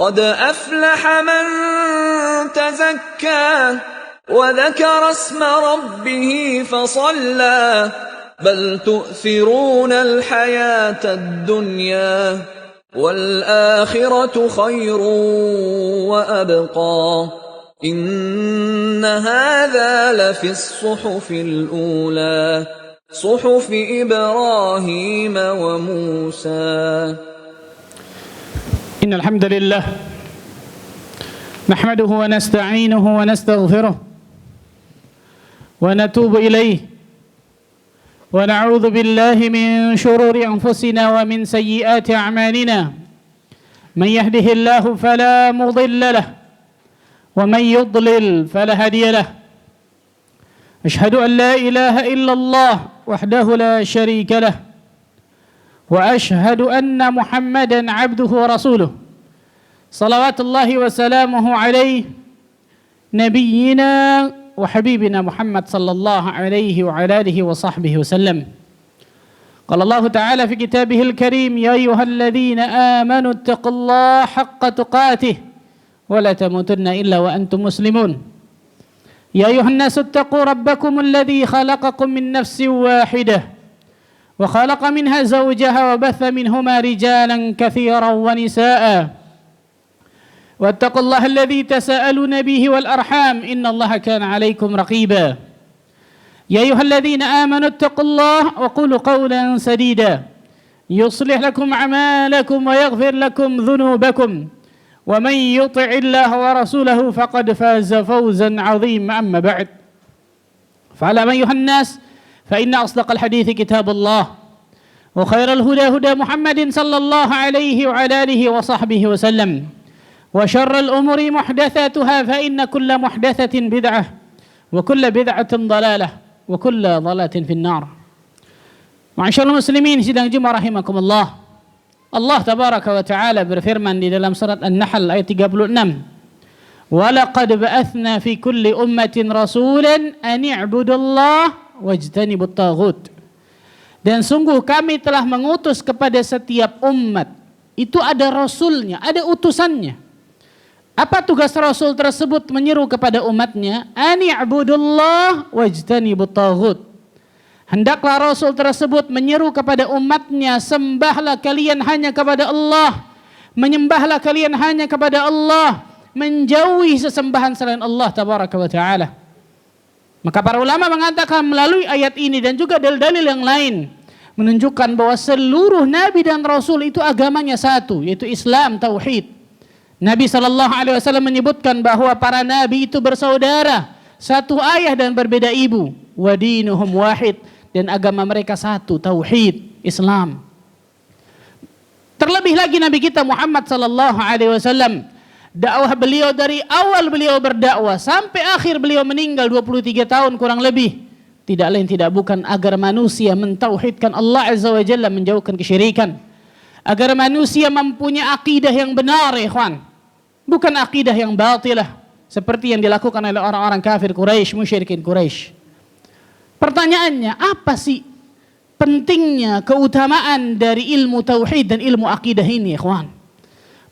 قد أفلح من تزكى وذكر اسم ربه فصلى بل تؤثرون الحياة الدنيا والآخرة خير وأبقى إن هذا لفي الصحف الأولى صحف إبراهيم وموسى. إن الحمد لله نحمده ونستعينه ونستغفره ونتوب إليه ونعوذ بالله من شرور أنفسنا ومن سيئات أعمالنا من يهده الله فلا مضل له ومن يضلل فلا هادي له أشهد أن لا إله إلا الله وحده لا شريك له وأشهد أن محمدا عبده ورسوله صلوات الله وسلامه عليه نبينا وحبيبنا محمد صلى الله عليه وعلى آله وصحبه وسلم. قال الله تعالى في كتابه الكريم يا أيها الذين آمنوا اتقوا الله حق تقاته ولا تموتن إلا وأنتم مسلمون. يا أيها الناس اتقوا ربكم الذي خلقكم من نفس واحدة وخلق منها زوجها وبث منهما رجالا كثيرا ونساء واتقوا الله الذي تساءلون به والأرحام إن الله كان عليكم رقيبا. يا أيها الذين آمنوا اتقوا الله وقولوا قولا سديدا يصلح لكم أعمالكم ويغفر لكم ذنوبكم ومن يطع الله ورسوله فقد فاز فوزا عظيما. أما بعد فاعلموا أيها الناس فإن أصدق الحديث كتاب الله وخير الهدى هدى محمد صلى الله عليه وعلى آله وصحبه وسلم وشر الأمور محدثاتها فإن كل محدثة بدعة وكل بدعة ضلالة وكل ضلالة في النار. Ma'asyiral muslimin sidang Jumat rahimakumullah. Allah tabaraka wa taala berfirman di dalam surat An-Nahl ayat 36. Wa laqad ba'athna fi kulli ummatin rasulan an i'budullaha wajtanibut taghut. Dan sungguh kami telah mengutus kepada setiap umat itu ada rasulnya, ada utusannya. Apa tugas Rasul tersebut? Menyeru kepada umatnya, ani abudullah wajtanibut taghut. Hendaklah Rasul tersebut menyeru kepada umatnya, sembahlah kalian hanya kepada Allah, menyembahlah kalian hanya kepada Allah, menjauhi sesembahan selain Allah tabaraka wa taala. Maka para ulama mengatakan melalui ayat ini dan juga dalil-dalil yang lain menunjukkan bahwa seluruh nabi dan rasul itu agamanya satu, yaitu Islam, tauhid. Nabi SAW menyebutkan bahwa para nabi itu bersaudara, satu ayah dan berbeda ibu. Wa dinuhum wahid, dan agama mereka satu, tauhid, Islam. Terlebih lagi Nabi kita Muhammad SAW, dakwah beliau dari awal beliau berdakwah sampai akhir beliau meninggal 23 tahun kurang lebih, tidak lain tidak bukan agar manusia mentauhidkan Allah Azza wa Jalla, menjauhkan kesyirikan, agar manusia mempunyai akidah yang benar, ikhwan, bukan akidah yang batilah seperti yang dilakukan oleh orang-orang kafir Quraisy, musyrikin Quraisy. Pertanyaannya, apa sih pentingnya, keutamaan dari ilmu tauhid dan ilmu akidah ini, ikhwan?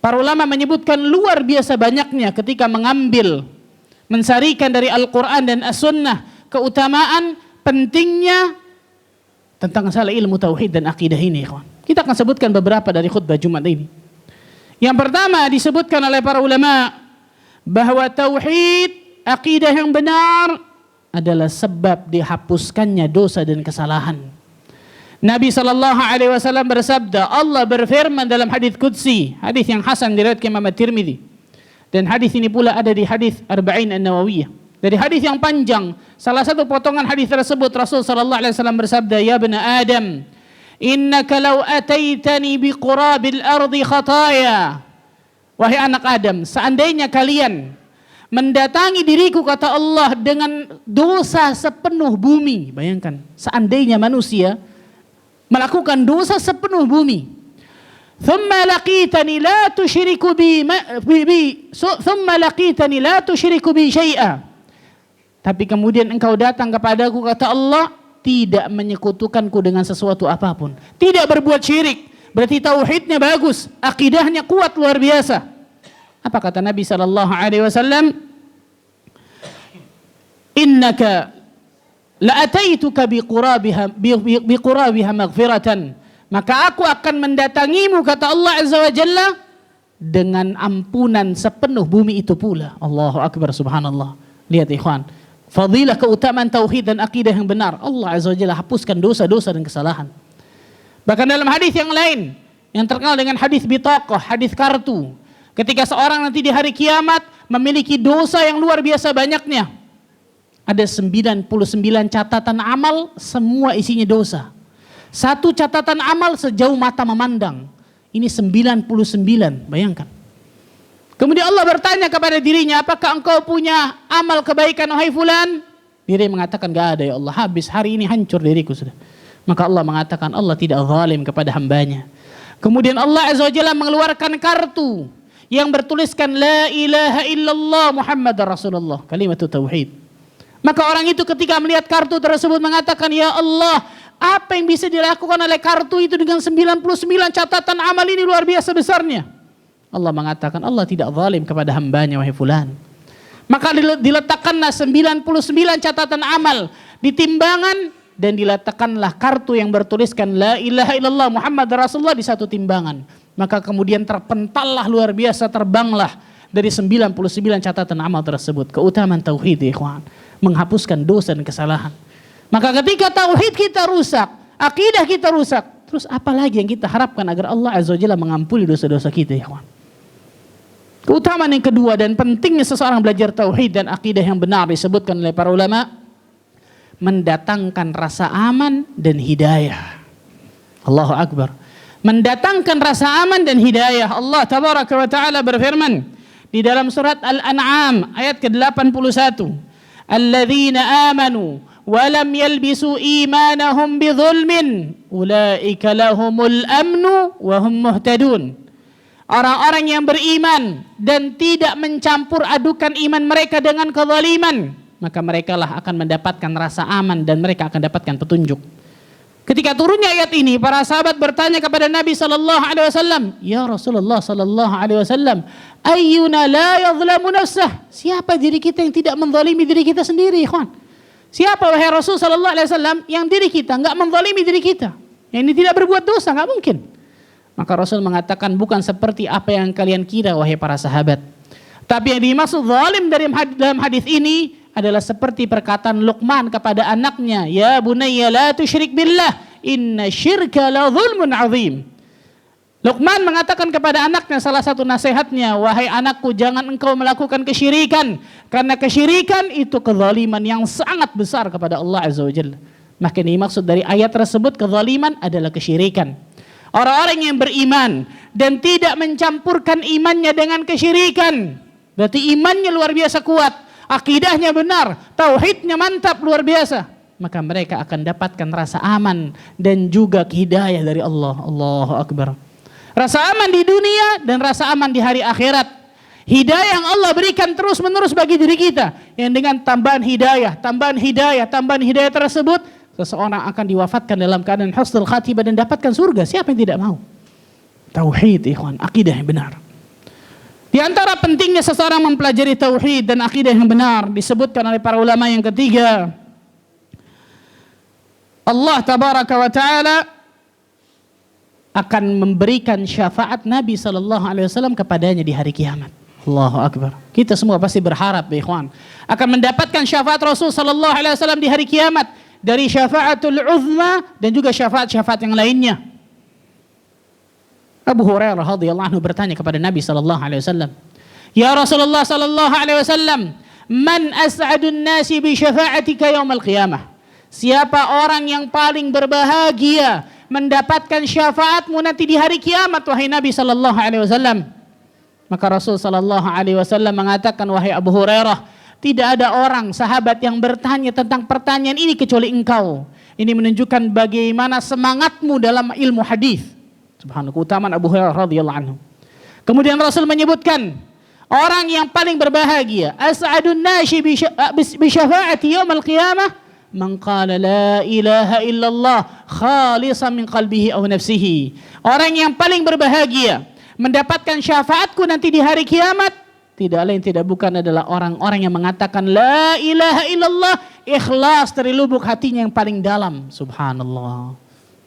Para ulama menyebutkan luar biasa banyaknya ketika mengambil, mensarikan dari Al-Quran dan As-Sunnah keutamaan pentingnya tentang masalah ilmu tauhid dan akidah ini, ikhwan. Kita akan sebutkan beberapa dari khutbah Jumat ini. Yang pertama disebutkan oleh para ulama bahwa tauhid, akidah yang benar adalah sebab dihapuskannya dosa dan kesalahan. Nabi SAW bersabda, Allah berfirman dalam hadis qudsi, hadis yang hasan diriwayatkan Imam At-Tirmidzi. Dan hadis ini pula ada di hadis Arba'in An-Nawawiyah. Dari hadis yang panjang, salah satu potongan hadis tersebut Rasul SAW bersabda, ya bani Adam, innaka law ataitani biqurabil ardi khataya. Wahai anak Adam, seandainya kalian mendatangi diriku, kata Allah, dengan dosa sepenuh bumi. Bayangkan, seandainya manusia melakukan dosa sepenuh bumi. Thumma laqitani la tusyriku bi thumma laqitani la tusyriku bi syai'a. Tapi kemudian engkau datang kepadaku, kata Allah, tidak menyekutukanku dengan sesuatu apapun. Tidak berbuat syirik. Berarti tauhidnya bagus, akidahnya kuat luar biasa. Apa kata Nabi sallallahu alaihi wasallam? Innaka la'ataituka biqurabiha maghfiratan. Maka aku akan mendatangimu, kata Allah Azza wa Jalla, dengan ampunan sepenuh bumi itu pula. Allahu Akbar, subhanallah. Lihat ikhwan, fadilah keutamaan tauhid dan akidah yang benar. Allah Azza wa Jalla hapuskan dosa-dosa dan kesalahan. Bahkan dalam hadis yang lain yang terkenal dengan hadis bitaqah, hadis kartu, ketika seorang nanti di hari kiamat memiliki dosa yang luar biasa banyaknya, ada 99 catatan amal, semua isinya dosa. Satu catatan amal sejauh mata memandang, ini 99, bayangkan. Kemudian Allah bertanya kepada dirinya, apakah engkau punya amal kebaikan wahai fulan? Diri mengatakan, gak ada ya Allah, habis hari ini hancur diriku sudah. Maka Allah mengatakan, Allah tidak zalim kepada hambanya. Kemudian Allah Azza wa Jalla mengeluarkan kartu yang bertuliskan La ilaha illallah Muhammad Rasulullah, kalimat tauhid. Maka orang itu ketika melihat kartu tersebut mengatakan, ya Allah, apa yang bisa dilakukan oleh kartu itu dengan 99 catatan amal ini luar biasa besarnya. Allah mengatakan, Allah tidak zalim kepada hambanya wahai fulan. Maka diletakkanlah 99 catatan amal di timbangan, dan diletakkanlah kartu yang bertuliskan La ilaha illallah Muhammad Rasulullah di satu timbangan. Maka kemudian terpentallah luar biasa, terbanglah dari 99 catatan amal tersebut. Keutamaan tauhid ya ikhwan, menghapuskan dosa dan kesalahan. Maka ketika tauhid kita rusak, akidah kita rusak, terus apa lagi yang kita harapkan agar Allah Azza wa Jalla mengampuni dosa-dosa kita ya ikhwan. Keutamaan yang kedua dan pentingnya seseorang belajar tauhid dan akidah yang benar disebutkan oleh para ulama, mendatangkan rasa aman dan hidayah. Allahu Akbar. Mendatangkan rasa aman dan hidayah. Allah Tabaraka wa Ta'ala berfirman di dalam surat Al-An'am ayat ke-81. Alladzina amanu wa lam yalbisu imanahum bidzulmin ulaika lahumul amnu wa hum muhtadun. Orang-orang yang beriman dan tidak mencampur adukan iman mereka dengan kezaliman, maka mereka lah akan mendapatkan rasa aman dan mereka akan dapatkan petunjuk. Ketika turunnya ayat ini, para sahabat bertanya kepada Nabi sallallahu alaihi wasallam, "Ya Rasulullah sallallahu alaihi wasallam, ayyuna la yadhlamu nafsah?" Siapa diri kita yang tidak menzalimi diri kita sendiri, ikhwan? Siapa wahai Rasul sallallahu alaihi wasallam yang diri kita enggak menzalimi diri kita? Yang ini tidak berbuat dosa, enggak mungkin. Maka Rasul mengatakan, bukan seperti apa yang kalian kira wahai para sahabat. Tapi yang dimaksud zalim dalam hadis ini adalah seperti perkataan Luqman kepada anaknya, ya bunayya la tusyrik billah, inna syirka la zulmun azim. Luqman mengatakan kepada anaknya, salah satu nasihatnya, wahai anakku, jangan engkau melakukan kesyirikan, karena kesyirikan itu kezaliman yang sangat besar kepada Allah Azza wa Jalla. Maka yang dimaksud dari ayat tersebut, kezaliman adalah kesyirikan. Orang-orang yang beriman dan tidak mencampurkan imannya dengan kesyirikan, berarti imannya luar biasa kuat, akidahnya benar, tauhidnya mantap luar biasa, maka mereka akan dapatkan rasa aman dan juga hidayah dari Allah. Allahu Akbar. Rasa aman di dunia dan rasa aman di hari akhirat. Hidayah yang Allah berikan terus menerus bagi diri kita, yang dengan tambahan hidayah tersebut, seseorang akan diwafatkan dalam keadaan husnul khatimah dan dapatkan surga. Siapa yang tidak mau? Tauhid ikhwan, akidah yang benar. Di antara pentingnya seseorang mempelajari tauhid dan akidah yang benar disebutkan oleh para ulama yang ketiga, Allah Tabaraka wa Ta'ala akan memberikan syafaat Nabi sallallahu alaihi wasallam kepadanya di hari kiamat. Allahu Akbar. Kita semua pasti berharap ya ikhwan akan mendapatkan syafaat Rasul sallallahu alaihi wasallam di hari kiamat, dari syafaatul uzma dan juga syafaat-syafaat yang lainnya. Abu Hurairah radhiyallahu anhu bertanya kepada Nabi sallallahu alaihi wasallam, "Ya Rasulullah sallallahu alaihi wasallam, man as'adun nasi bi syafa'atika yaumil qiyamah?" Siapa orang yang paling berbahagia mendapatkan syafaatmu nanti di hari kiamat wahai Nabi sallallahu alaihi wasallam? Maka Rasul sallallahu alaihi wasallam mengatakan, wahai Abu Hurairah, tidak ada orang sahabat yang bertanya tentang pertanyaan ini kecuali engkau. Ini menunjukkan bagaimana semangatmu dalam ilmu hadis. Subhanallah, keutamaan Abu Hurairah radhiyallahu anhu. Kemudian Rasul menyebutkan orang yang paling berbahagia, as'adun nasi bi syafaati yaumil qiyamah man qala la ilaha illallah khalisan min qalbihi aw nafsihi. Orang yang paling berbahagia mendapatkan syafaatku nanti di hari kiamat, tidak lain tidak bukan adalah orang-orang yang mengatakan la ilaha illallah, ikhlas dari lubuk hatinya yang paling dalam. Subhanallah.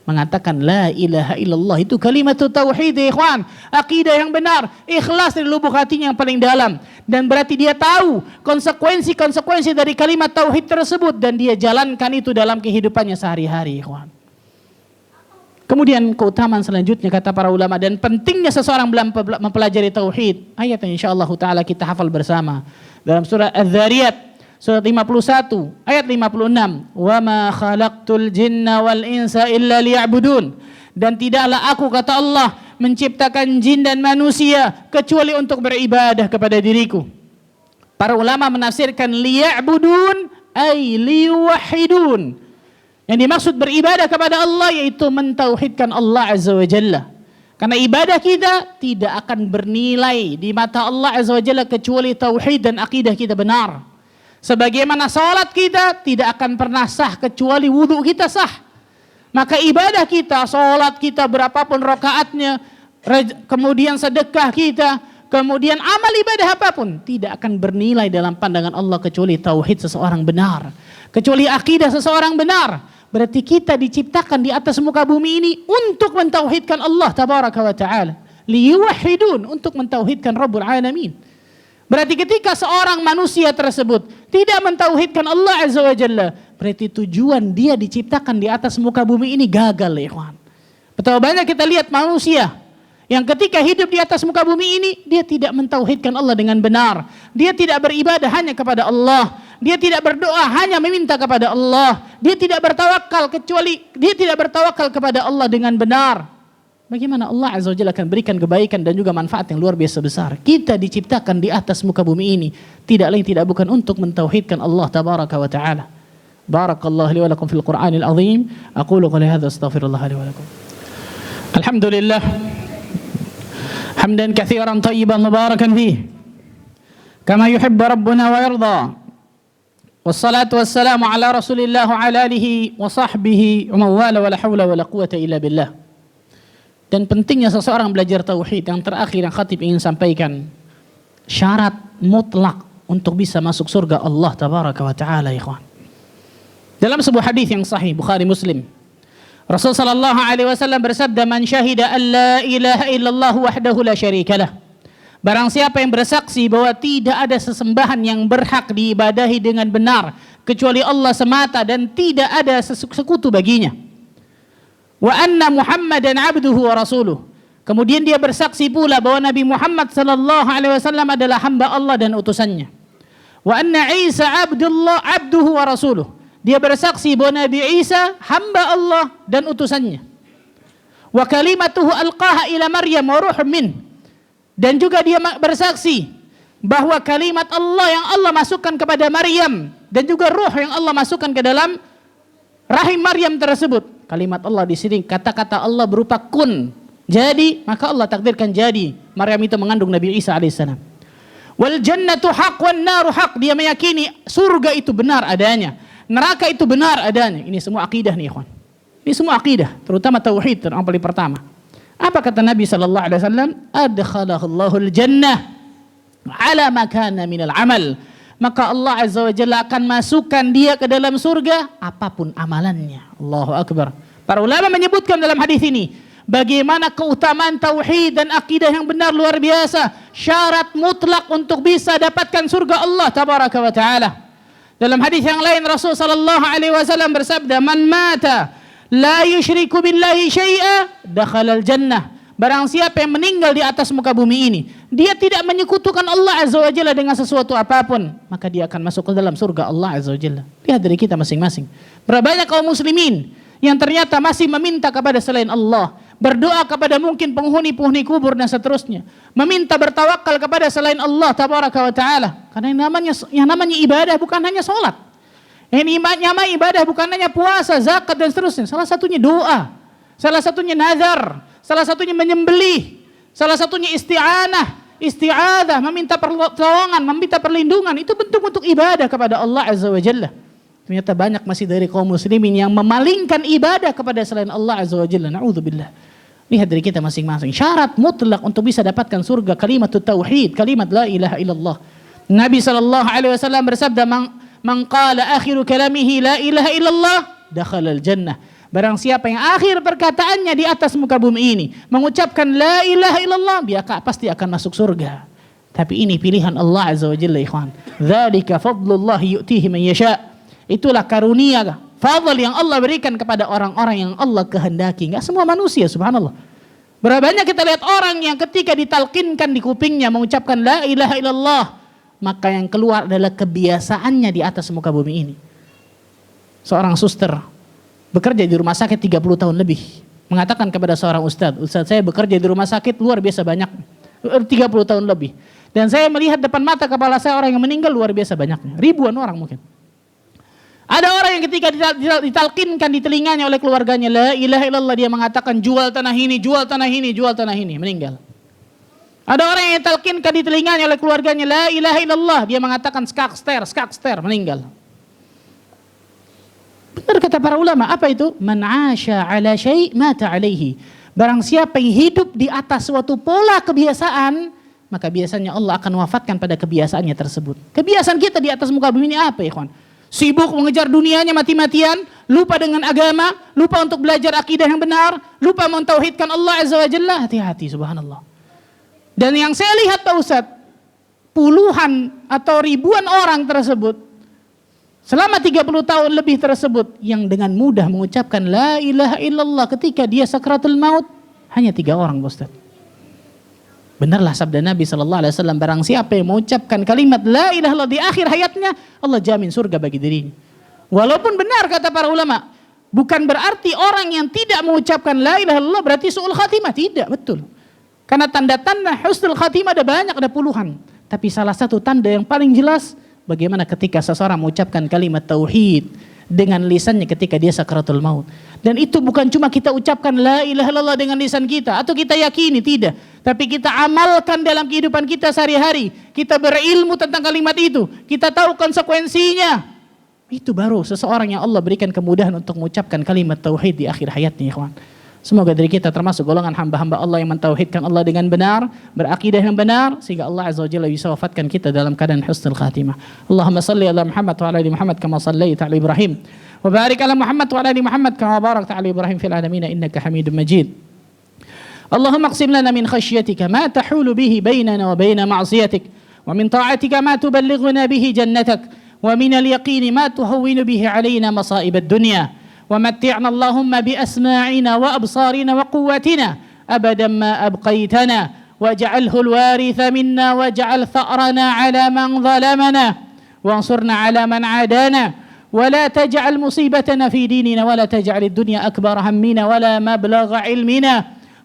Mengatakan la ilaha illallah itu kalimat tauhid, ikhwan, akidah yang benar, ikhlas dari lubuk hatinya yang paling dalam, dan berarti dia tahu konsekuensi dari kalimat tauhid tersebut dan dia jalankan itu dalam kehidupannya sehari-hari, ikhwan. Kemudian keutamaan selanjutnya kata para ulama dan pentingnya seseorang mempelajari tauhid, ayat yang insyaallah taala kita hafal bersama dalam surah Az-Zariyat surat 51 ayat 56, wa ma khalaqtul jinna wal insa illa liya'budun, dan tidaklah aku kata Allah menciptakan jin dan manusia kecuali untuk beribadah kepada diriku. Para ulama menafsirkan liya'budun ay liwahidun, yang dimaksud beribadah kepada Allah yaitu mentauhidkan Allah Azza wa Jalla. Karena ibadah kita tidak akan bernilai di mata Allah Azza wa Jalla kecuali tauhid dan akidah kita benar. Sebagaimana salat kita tidak akan pernah sah kecuali wudu kita sah. Maka ibadah kita, salat kita berapapun rakaatnya, kemudian sedekah kita, kemudian amal ibadah apapun tidak akan bernilai dalam pandangan Allah kecuali tauhid seseorang benar, kecuali akidah seseorang benar. Berarti kita diciptakan di atas muka bumi ini untuk mentauhidkan Allah tabaraka wa ta'ala, liyuwahidun, untuk mentauhidkan Rabbul Alamin. Berarti ketika seorang manusia tersebut tidak mentauhidkan Allah Azza wa Jalla, berarti tujuan dia diciptakan di atas muka bumi ini gagal, ya ikhwan. Betapa banyak kita lihat manusia yang ketika hidup di atas muka bumi ini dia tidak mentauhidkan Allah dengan benar. Dia tidak beribadah hanya kepada Allah. Dia tidak berdoa hanya meminta kepada Allah. Dia tidak bertawakal kepada Allah dengan benar. Bagaimana Allah Azza wa Jalla akan berikan kebaikan dan juga manfaat yang luar biasa besar. Kita diciptakan di atas muka bumi ini tidak lain tidak bukan untuk mentauhidkan Allah tabaraka wa ta'ala. Barakallahu li wa lakum fil Qur'anil azim. Aqulu qali hadza astaghfirullah li wa lakum. Alhamdulillah. Hamdan katsiran tayyiban mubarakan fihi. Kama yuhibbu rabbuna wa yarda. Wassalatu wassalamu ala Rasulillah wa ala alihi wa sahbihi wa mawala wa la hawla wa la quwata illa billah. Dan pentingnya seseorang belajar tauhid, yang terakhir yang khatib ingin sampaikan, syarat mutlak untuk bisa masuk surga Allah tabaraka wa ta'ala, ikhwan. Dalam sebuah hadis yang sahih Bukhari Muslim, Rasul sallallahu alaihi wasallam bersabda, man syahida an la ilaha illallah wahdahu la syarikalah, barang siapa yang bersaksi bahwa tidak ada sesembahan yang berhak diibadahi dengan benar kecuali Allah semata dan tidak ada sekutu baginya, wa anna Muhammadan abduhu wa rasuluh, kemudian dia bersaksi pula bahwa Nabi Muhammad sallallahu alaihi wasallam adalah hamba Allah dan utusannya, wa anna Isa abduhu wa rasuluh, dia bersaksi bahwa Nabi Isa hamba Allah dan utusannya, wa kalimatuhu alqaha ila Maryam wa ruhun min, dan juga dia bersaksi bahwa kalimat Allah yang Allah masukkan kepada Maryam dan juga ruh yang Allah masukkan ke dalam rahim Maryam tersebut. Kalimat Allah di sini kata-kata Allah berupa kun, jadi, maka Allah takdirkan jadi Maryam itu mengandung Nabi Isa alaihissalam. Wal jannatu haq wan naru haq, dia meyakini surga itu benar adanya, neraka itu benar adanya. Ini semua akidah nih, ikhwan. Ini semua akidah, terutama tauhid yang paling pertama. Apa kata Nabi sallallahu alaihi wasallam? Adkhalahullahu al-jannah ala ma kana minal amal. Maka Allah Azza wa Jalla akan masukkan dia ke dalam surga apapun amalannya. Allahu Akbar. Para ulama menyebutkan dalam hadis ini bagaimana keutamaan tauhid dan akidah yang benar luar biasa, syarat mutlak untuk bisa dapatkan surga Allah tabaraka wa taala. Dalam hadis yang lain Rasul sallallahu alaihi wasallam bersabda, man mata la yusyriku billahi syai'a dakhalal jannah. Barang siapa yang meninggal di atas muka bumi ini, dia tidak menyekutukan Allah Azza wa Jalla dengan sesuatu apapun, maka dia akan masuk ke dalam surga Allah Azza wa Jalla. Lihat dari kita masing-masing. Berapa banyak kaum muslimin yang ternyata masih meminta kepada selain Allah, berdoa kepada mungkin penghuni-penghuni kubur dan seterusnya, meminta bertawakal kepada selain Allah tabaraka wa taala. Karena yang namanya ibadah bukan hanya salat. Yang namanya ibadah bukan hanya puasa, zakat dan seterusnya. Salah satunya doa, salah satunya nazar, salah satunya menyembelih, salah satunya isti'adah, meminta pertolongan, meminta perlindungan. Itu bentuk ibadah kepada Allah Azza wa Jalla. Ternyata banyak masih dari kaum muslimin yang memalingkan ibadah kepada selain Allah Azza wa Jalla. Na'udzubillah. Lihat dari kita masing-masing. Syarat mutlak untuk bisa dapatkan surga kalimat tauhid, kalimat la ilaha illallah. Nabi SAW bersabda, man qala akhiru kalamihi la ilaha illallah dakhala al-jannah. Barang siapa yang akhir perkataannya di atas muka bumi ini mengucapkan la ilaha illallah, dia pasti akan masuk surga. Tapi ini pilihan Allah Azza wa Jalla, ikhwan. Dzalika fadlullah yu'tihi man yasha. Itulah karunia, fadl yang Allah berikan kepada orang-orang yang Allah kehendaki. Enggak semua manusia, subhanallah. Berapa banyak kita lihat orang yang ketika ditalkinkan di kupingnya mengucapkan la ilaha illallah, maka yang keluar adalah kebiasaannya di atas muka bumi ini. Seorang suster bekerja di rumah sakit 30 tahun lebih, mengatakan kepada seorang ustadz, saya bekerja di rumah sakit luar biasa banyak, 30 tahun lebih. Dan saya melihat depan mata kepala saya orang yang meninggal luar biasa banyaknya, ribuan orang mungkin. Ada orang yang ketika ditalkinkan di telinganya oleh keluarganya la ilaha illallah, dia mengatakan jual tanah ini, jual tanah ini, jual tanah ini, meninggal. Ada orang yang ditalkinkan di telinganya oleh keluarganya la ilaha illallah, dia mengatakan skakster, meninggal. Benar kata para ulama, apa itu? Man 'asha 'ala syai' mata 'alaihi. Barang siapa yang hidup di atas suatu pola kebiasaan, maka biasanya Allah akan wafatkan pada kebiasaannya tersebut. Kebiasaan kita di atas muka bumi ini apa, ikhwan? Sibuk mengejar dunianya mati-matian, lupa dengan agama, lupa untuk belajar akidah yang benar, lupa mentauhidkan Allah Azza wa Jalla. Hati-hati, subhanallah. Dan yang saya lihat Pak Ustadz, puluhan atau ribuan orang tersebut selama 30 tahun lebih tersebut yang dengan mudah mengucapkan la ilaha illallah ketika dia sakratul maut, hanya 3 orang Pak Ustadz. Benarlah sabda Nabi SAW, barang siapa yang mengucapkan kalimat la ilaha illallah di akhir hayatnya, Allah jamin surga bagi dirinya. Walaupun benar kata para ulama, bukan berarti orang yang tidak mengucapkan la ilaha illallah berarti su'ul khatimah, tidak, betul. Karena tanda-tanda husnul khatimah ada banyak, ada puluhan. Tapi salah satu tanda yang paling jelas, bagaimana ketika seseorang mengucapkan kalimat tauhid dengan lisannya ketika dia sakratul maut. Dan itu bukan cuma kita ucapkan la ilaha illallah dengan lisan kita atau kita yakini, tidak. Tapi kita amalkan dalam kehidupan kita sehari-hari. Kita berilmu tentang kalimat itu. Kita tahu konsekuensinya. Itu baru seseorang yang Allah berikan kemudahan untuk mengucapkan kalimat tauhid di akhir hayatnya, ikhwan. Semoga dari kita termasuk golongan hamba-hamba Allah yang mentauhidkan Allah dengan benar, berakidah yang benar, sehingga Allah Azza wa Jalla bisa wafatkan kita dalam keadaan husnul khatimah. Allahumma salli ala Muhammad wa ala ali Muhammad kama sallaita ala Ibrahim wa barik ala Muhammad wa ala ali Muhammad kama barakta ala Ibrahim fil alamin innaka Hamidum Majid. Allahumma aqsim lana min khashyatika ma tahulu bihi bainana wa bain ma'siyatik wa min ta'atika ma tuballighuna bihi jannatak wa min al-yaqini ma tuhawwinu bihi alaina masa'ib ad-dunya. ومتعنا اللهم بأسماعنا وأبصارنا وقوتنا أبدا ما أبقيتنا واجعله الوارث منا واجعل ثأرنا على من ظلمنا وانصرنا على من عادانا ولا تجعل مصيبتنا في ديننا ولا تجعل الدنيا أكبر همنا ولا مبلغ علمنا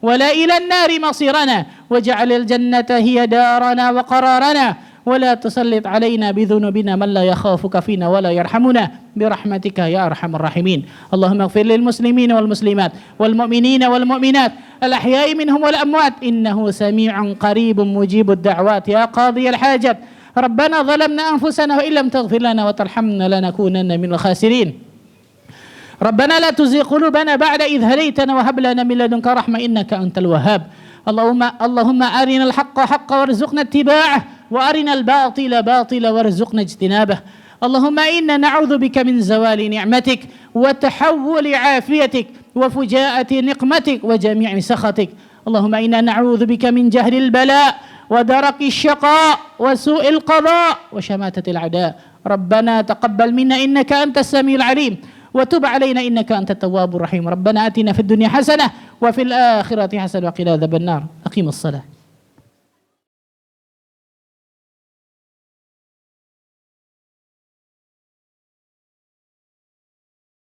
ولا إلى النار مصيرنا واجعل الجنة هي دارنا وقرارنا ولا تسلط علينا بذنوبنا من لا يخافك فينا ولا يرحمنا برحمتك يا أرحم الراحمين. اللهم اغفر للمسلمين والمسلمات والمؤمنين والمؤمنات الأحياء منهم والأموات إنه سميع قريب مجيب الدعوات يا قاضي الحاجات. ربنا ظلمنا أنفسنا وإن لم تغفر لنا وترحمنا لنكونن من الخاسرين. ربنا لا تزغ قلوبنا بعد إذ هديتنا وهب لنا من لدنك رحمة إنك أنت الوهاب. اللهم أرنا الحق حقا وارزقنا اتباعه وأرنا الباطل باطلا وارزقنا اجتنابه. اللهم إنا نعوذ بك من زوال نعمتك وتحول عافيتك وفجاءة نقمتك وجميع سخطك. اللهم إنا نعوذ بك من جهل البلاء ودرك الشقاء وسوء القضاء وشماتة الأعداء. ربنا تقبل منا إنك أنت السميع العليم وتب علينا إنك أنت التواب الرحيم. ربنا آتنا في الدنيا حسنة وفي الآخرة حسنة وقنا عذاب النار. أقيم الصلاة.